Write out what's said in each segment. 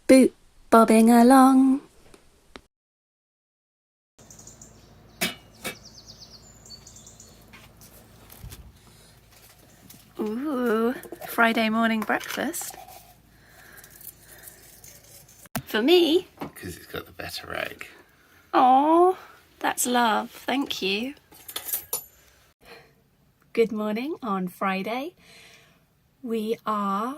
boot, bobbing along. Ooh, Friday morning breakfast. For me? Because it's got the better egg. Oh, that's love. Thank you. Good morning on Friday. We are,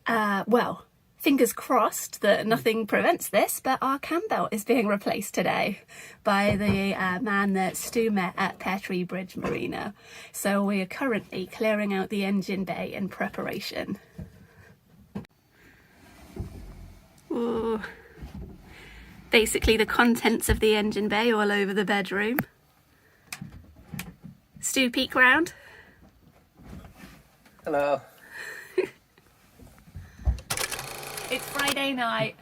well, fingers crossed that nothing prevents this, but our cam belt is being replaced today by the man that Stu met at Pear Tree Bridge Marina. So we are currently clearing out the engine bay in preparation. Ooh. Basically the contents of the engine bay all over the bedroom. Stu, peek round. Hello. It's Friday night,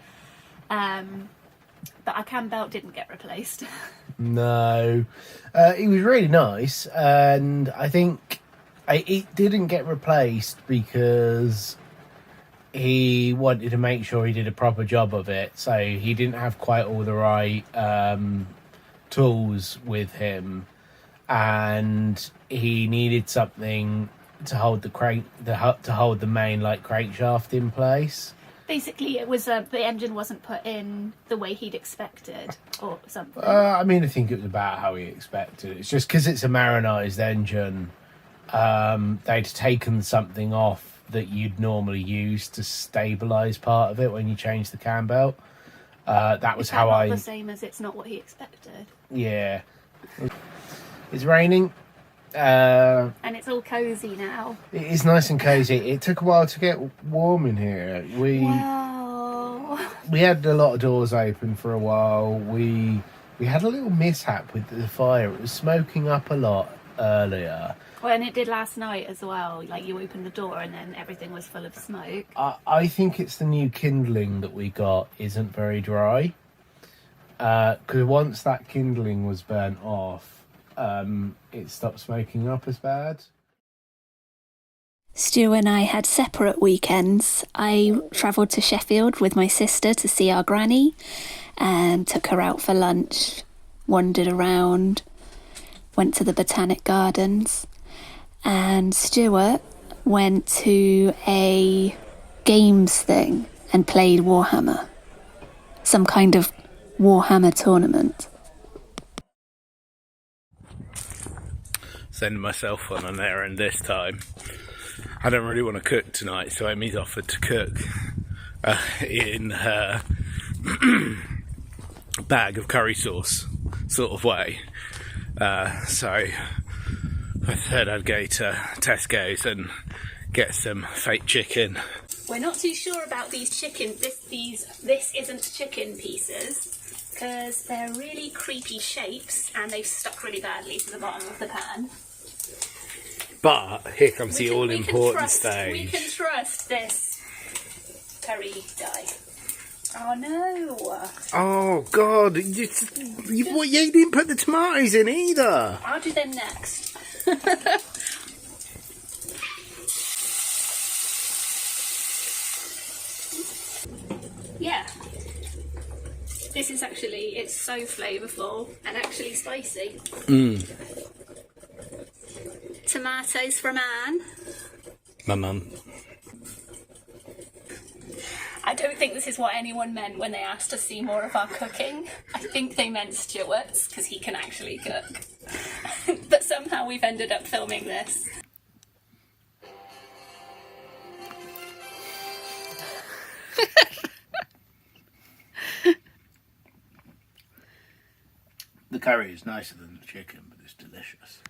but our cam belt didn't get replaced. No, it was really nice, and I think it didn't get replaced because he wanted to make sure he did a proper job of it, so he didn't have quite all the right tools with him, and he needed something to hold the crate, to hold the main crankshaft in place. Basically, it was the engine wasn't put in the way he'd expected, or something. I mean, I think it was about how he expected. It's just because it's a marinized engine, they'd taken something off that you'd normally use to stabilize part of it when you change the cam belt. That was how not the same as it's not what he expected. Yeah. It's raining. And it's all cozy now. It is nice and cozy. It took a while to get warm in here. Wow. We had a lot of doors open for a while. We had a little mishap with the fire. It was smoking up a lot earlier. Well, and it did last night as well. Like, you opened the door and then everything was full of smoke. I think it's the new kindling that we got isn't very dry. Because once that kindling was burnt off, it stopped smoking up as bad. Stu and I had separate weekends. I travelled to Sheffield with my sister to see our granny and took her out for lunch, wandered around, went to the Botanic Gardens, and Stuart went to a games thing and played Warhammer. Some kind of Warhammer tournament. Sending myself on an errand this time. I don't really want to cook tonight, so Emmy's offered to cook in her bag of curry sauce sort of way. So I said I'd go to Tesco's and get some fake chicken. We're not too sure about these chicken. This isn't chicken pieces because they're really creepy shapes and they've stuck really badly to the bottom of the pan. But here comes the all-important stage. We can trust this curry guy. Oh no! Oh God! You didn't put the tomatoes in either. I'll do them next. Yeah. This is actually, it's so flavourful and actually spicy. Tomatoes from Anne. My mum. I don't think this is what anyone meant when they asked to see more of our cooking. I think they meant Stuart's, because he can actually cook. But somehow we've ended up filming this. The curry is nicer than the chicken, but it's delicious.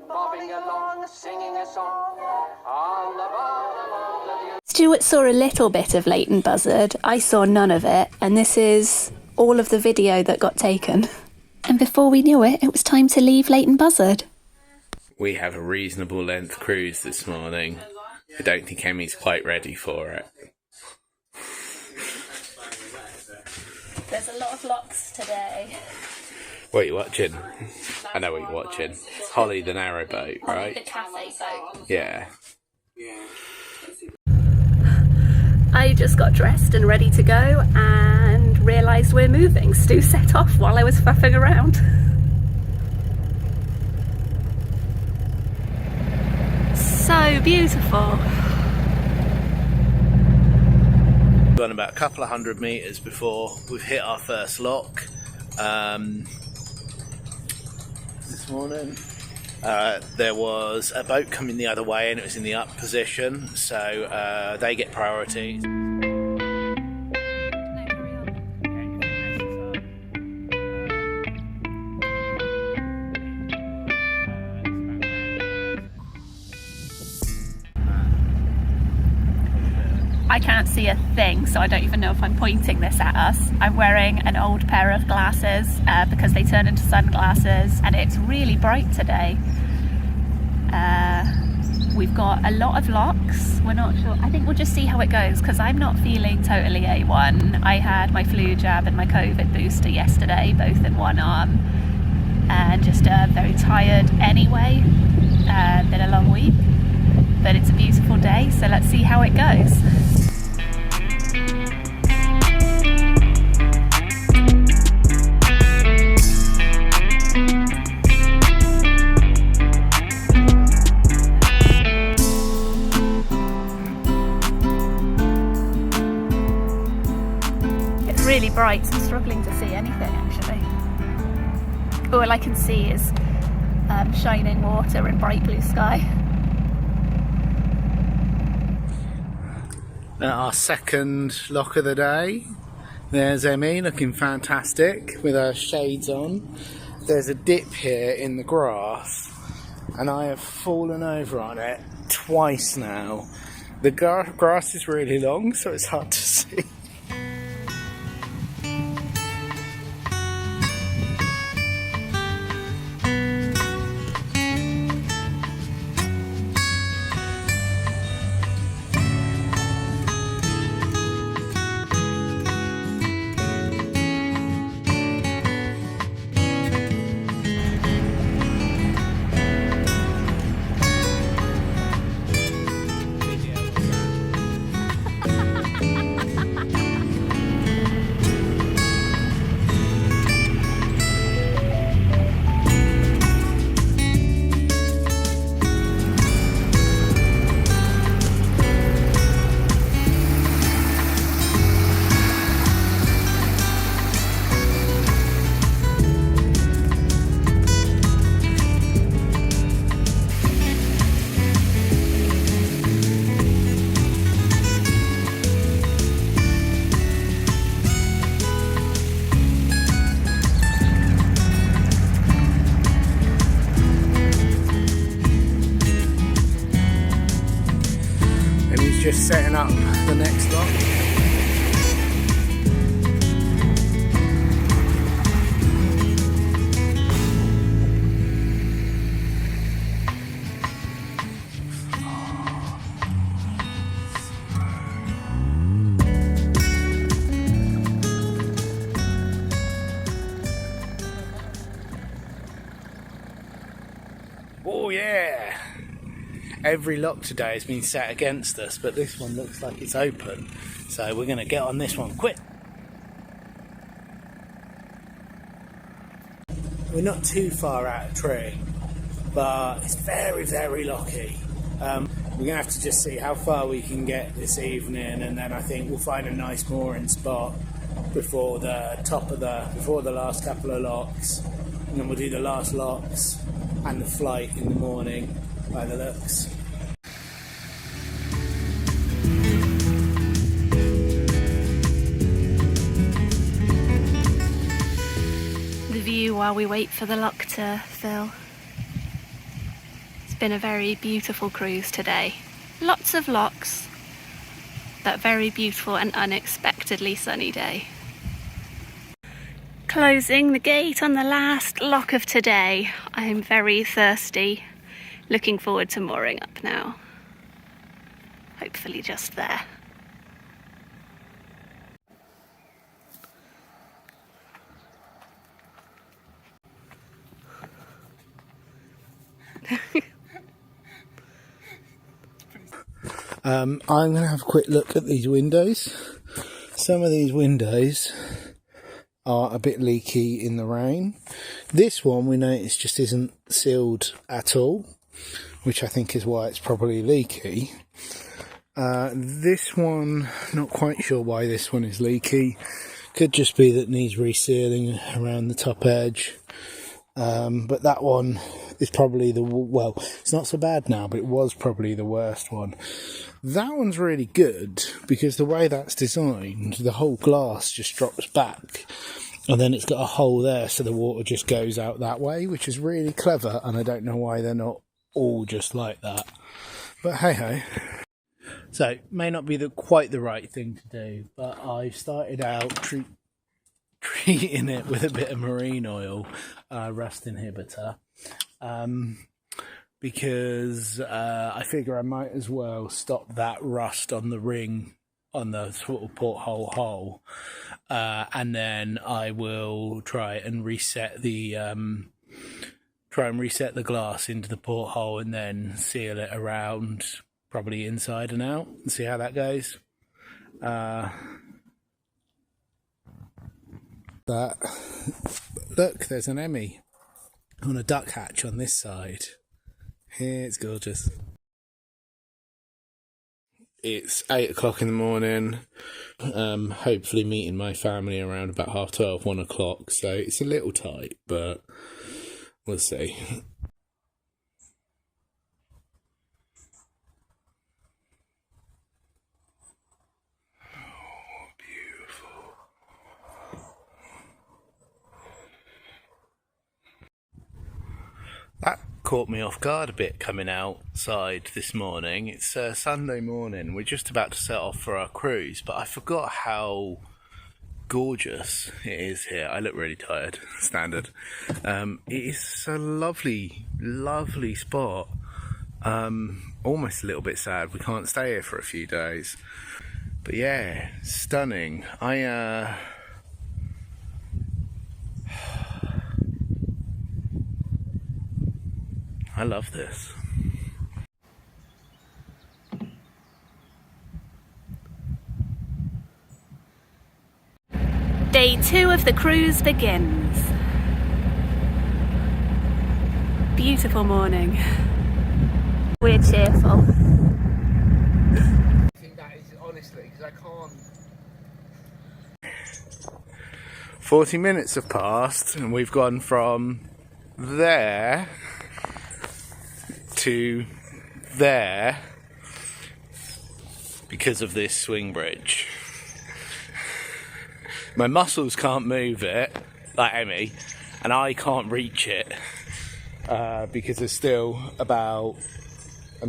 Bobbing along, singing a song on the bottom of the... Stuart saw a little bit of Leighton Buzzard. I saw none of it, and this is all of the video that got taken. And before we knew it, it was time to leave Leighton Buzzard. We have a reasonable length cruise this morning. I don't think Emmy's quite ready for it. There's a lot of locks today. What are you watching? I know what you're watching. Holly the Narrowboat, right? The cafe boat. Yeah. I I just got dressed and ready to go and realised we're moving. Stu set off while I was faffing around. So beautiful. We've gone about a couple of 100 metres before we've hit our first lock. This morning there was a boat coming the other way and it was in the up position, so they get priority. I can't see a thing, so I don't even know if I'm pointing this at us. I'm wearing an old pair of glasses because they turn into sunglasses, and it's really bright today. We've got a lot of locks. We're not sure. I think we'll just see how it goes because I'm not feeling totally A1. I had my flu jab and my COVID booster yesterday, both in one arm, and just very tired anyway. Been a long week, but it's a beautiful day, so let's see how it goes. Really bright, so I'm struggling to see anything actually. All I can see is shining water and bright blue sky. Our second lock of the day. There's Emmy looking fantastic with her shades on. There's a dip here in the grass and I have fallen over on it twice now. The grass is really long, so it's hard to see. Just setting up the next lock. Oh yeah! Every lock today has been set against us, but this one looks like it's open, so we're going to get on this one quick. We're not too far out of Tring, but it's very, very locky. We're going to have to just see how far we can get this evening, and then I think we'll find a nice mooring spot before the last couple of locks, and then we'll do the last locks and the flight in the morning by the looks. The view while we wait for the lock to fill. It's been a very beautiful cruise today. Lots of locks, but very beautiful and unexpectedly sunny day. Closing the gate on the last lock of today. I'm very thirsty. Looking forward to mooring up now. Hopefully just there. I'm going to have a quick look at these windows. Some of these windows are a bit leaky in the rain. This one we notice just isn't sealed at all, which I think is why it's probably leaky. This one, not quite sure why this one is leaky. Could just be that it needs resealing around the top edge. But that one is probably well, it's not so bad now, but it was probably the worst one. That one's really good because the way that's designed, the whole glass just drops back and then it's got a hole there so the water just goes out that way, which is really clever, and I don't know why they're not all just like that. But hey ho. So, may not be quite the right thing to do, but I've started out treating it with a bit of marine oil, rust inhibitor, because I figure I might as well stop that rust on the ring, on the sort of porthole hole, and then I will try and reset the glass into the porthole and then seal it around, probably inside and out, and see how that goes. Look, there's an Emmy on a duck hatch on this side. It's gorgeous. It's 8 o'clock in the morning. Hopefully meeting my family around about 12:30, 1 o'clock. So it's a little tight, but we'll see. That caught me off guard a bit coming outside this morning. It's Sunday morning. We're just about to set off for our cruise, but I forgot how gorgeous it is here. I look really tired, standard. It is a lovely, lovely spot. Almost a little bit sad we can't stay here for a few days. But yeah, stunning. I love this. Day 2 of the cruise begins. Beautiful morning. We're cheerful. I think that is honestly, because I can't. 40 minutes have passed and we've gone from there to there because of this swing bridge. My muscles can't move it, like Emmy, and I can't reach it because there's still about 1.5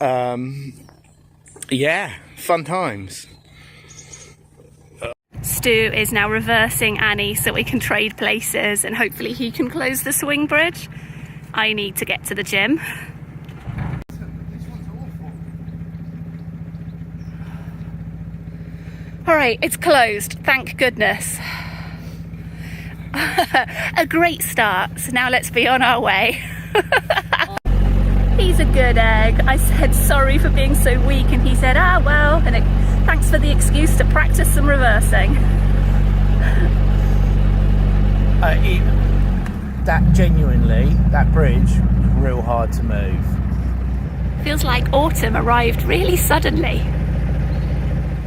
meters. Yeah, fun times. Stu is now reversing Annie so we can trade places and hopefully he can close the swing bridge. I need to get to the gym. Alright, it's closed, thank goodness. A great start, so now let's be on our way. He's a good egg. I said sorry for being so weak and he said, ah well, and thanks for the excuse to practice some reversing. That bridge, real hard to move. Feels like autumn arrived really suddenly.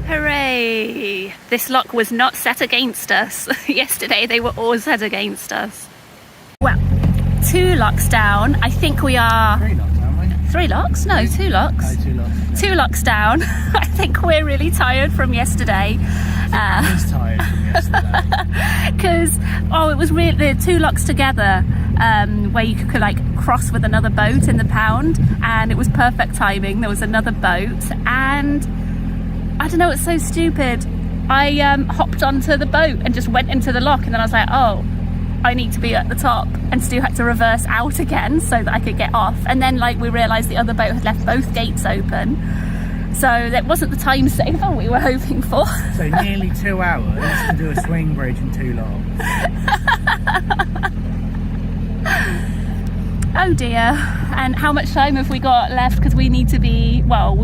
Hooray! This lock was not set against us. Yesterday they were all set against us. Well, 2 locks down. I think we are... 3 locks, aren't we? 3 locks? No, 2 locks. No, 2 locks. 2 locks down. I think we're really tired from yesterday. I was tired from yesterday. Because, it was really the 2 locks together where you could like cross with another boat in the pound, and it was perfect timing. There was another boat and I don't know, it's so stupid. I hopped onto the boat and just went into the lock, and then I was like, oh, I need to be at the top, and Stu had to reverse out again so that I could get off, and then like we realised the other boat had left both gates open, so that wasn't the time saver we were hoping for. So nearly 2 hours to do a swing bridge and 2 locks. Oh dear. And how much time have we got left? Because we need to be, well,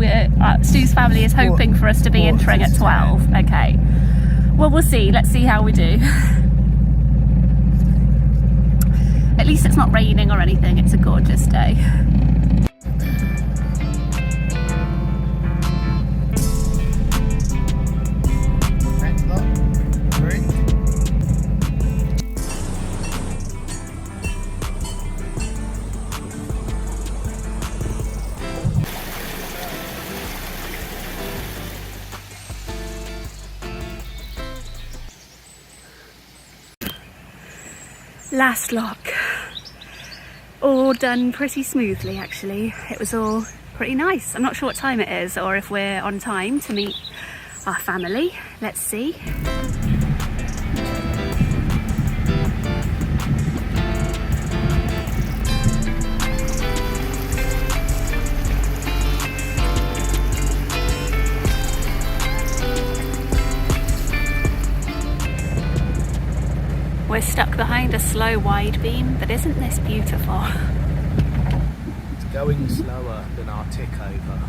Stu's family is hoping for us to be in Tring at 12. Okay. Well, we'll see. Let's see how we do. At least it's not raining or anything. It's a gorgeous day. Last lock. All done pretty smoothly actually. It was all pretty nice. I'm not sure what time it is or if we're on time to meet our family. Let's see. We're stuck behind a slow wide beam, but isn't this beautiful? It's going slower than our tick over.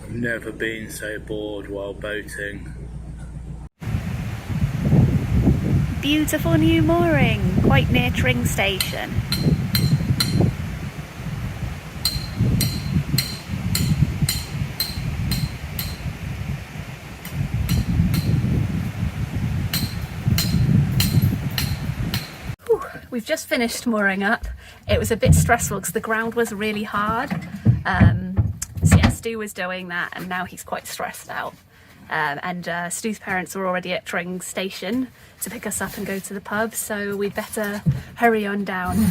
I've never been so bored while boating. Beautiful new mooring, quite near Tring station. We've just finished mooring up. It was a bit stressful because the ground was really hard. So yeah, Stu was doing that and now he's quite stressed out. And Stu's parents are already at Tring station to pick us up and go to the pub, so we'd better hurry on down.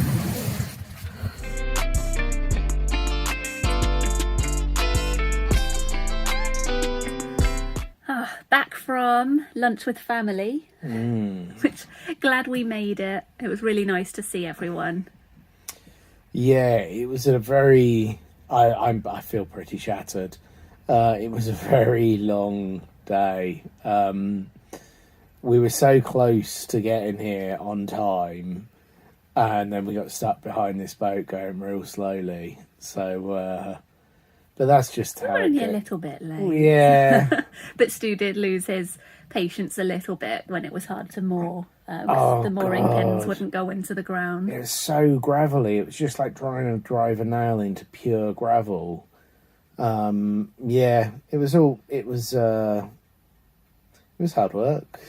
Back from lunch with family, which glad we made it. It was really nice to see everyone. Yeah, it was a very. I feel pretty shattered. It was a very long day. We were so close to getting here on time, and then we got stuck behind this boat going real slowly. So. But that's just how we're only a little bit late. Yeah. But Stu did lose his patience a little bit when it was hard to moor. The mooring pins wouldn't go into the ground. It was so gravelly. It was just like trying to drive a nail into pure gravel. Yeah, it was hard work.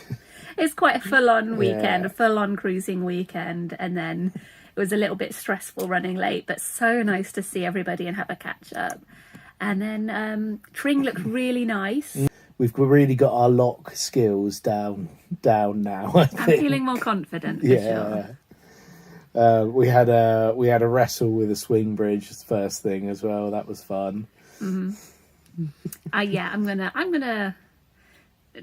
It's quite a full-on weekend, Yeah. a full-on cruising weekend, and then it was a little bit stressful running late, but so nice to see everybody and have a catch-up. And then Tring looked really nice. We've really got our lock skills down now. I think. I'm feeling more confident. For sure. We had a wrestle with a swing bridge first thing as well. That was fun. Mm-hmm. Yeah, I'm gonna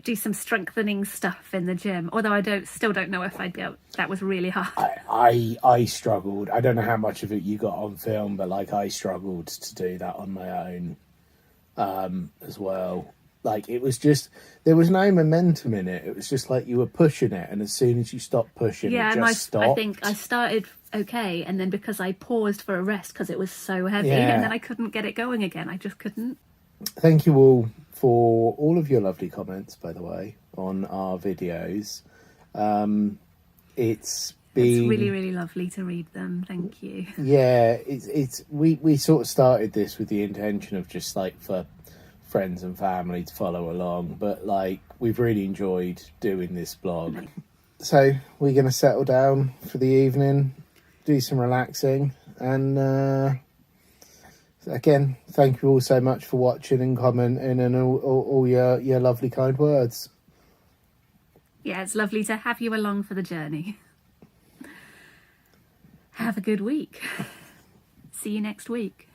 do some strengthening stuff in the gym. Although I still don't know if I'd be able. That was really hard. I struggled. I don't know how much of it you got on film, but like I struggled to do that on my own as well. Like it was just there was no momentum in it. It was just like you were pushing it, and as soon as you stopped pushing, it just stopped. I think I started okay, and then because I paused for a rest because it was so heavy, Yeah. and then I couldn't get it going again. I just couldn't. Thank you all for all of your lovely comments, by the way, on our videos. It's really, really lovely to read them. Thank you. Yeah, we sort of started this with the intention of just like for friends and family to follow along, but like we've really enjoyed doing this blog. So we're going to settle down for the evening, do some relaxing, and again, thank you all so much for watching and commenting and all your lovely kind words. Yeah, it's lovely to have you along for the journey. Have a good week. See you next week.